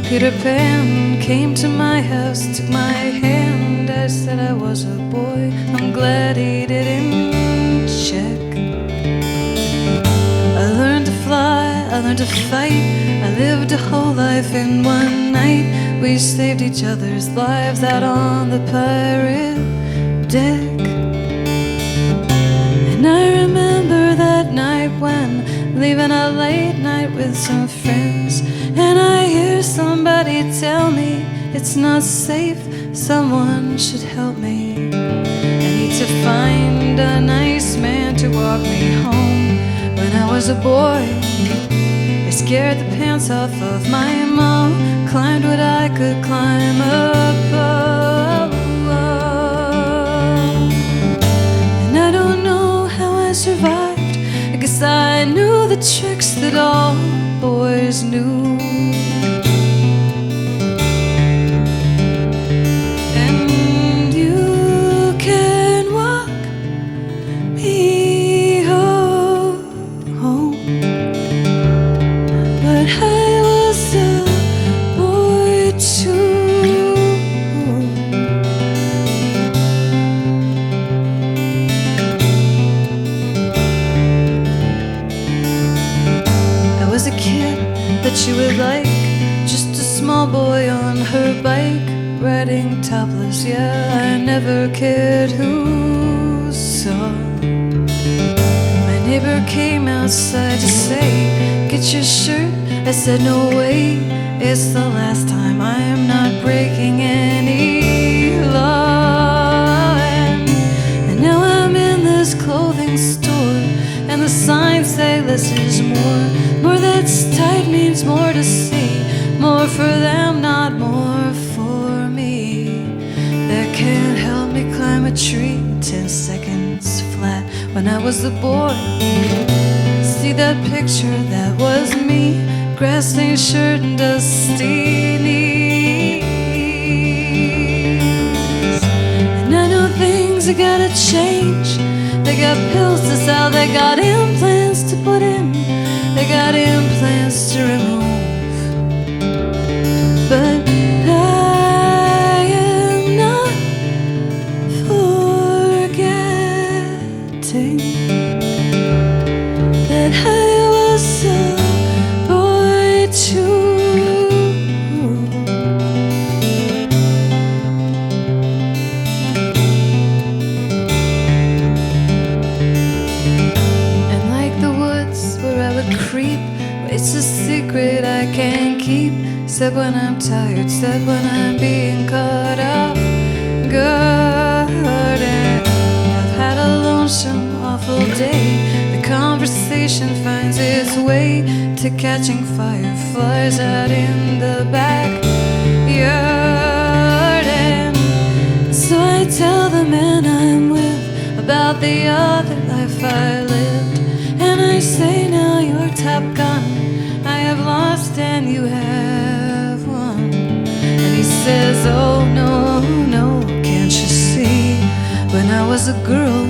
Peter Pan came to my house, took my hand. I said I was a boy, I'm glad he didn't check. I learned to fly, I learned to fight, I lived a whole life in one night. We saved each other's lives out on the pirate deck. And I remember that night when leaving a late night with some friends, and I hear somebody tell me it's not safe, someone should help me. I need to find a nice man to walk me home. When I was a boy, I scared the pants off of my mom, climbed what I could climb above. And I don't know how I survived, I guess I knew the tricks that all boys knew. And you can walk me home, but I was a boy too. I was a kid that you would like, just a small boy on her bike, riding topless. Yeah, I never cared who saw. My neighbor came outside to say, get your shirt. I said no way, it's the last time, I am not breaking any law. And now I'm in this clothing store, and the signs say less is more. More that's tight means more to see, more for them, not more for me. That can't help me climb a tree 10 seconds flat. When I was a boy, see that picture, that was me, grass-stained shirt and dusty knees. And I know things are gonna change. They got pills to sell, they got implants to put in, they got implants to remove. But I am not forgetting that I was a boy too. And like the woods where I would creep, it's a secret I can't keep. Said when I'm tired, said when I'm being caught off guard. And I've had a lonesome, awful day. The conversation finds its way to catching fireflies out in the backyard. And so I tell the man I'm with about the other life I lived, and I say now you're top gun, I have lost and you have won. And he says, oh no, no, can't you see, when I was a girl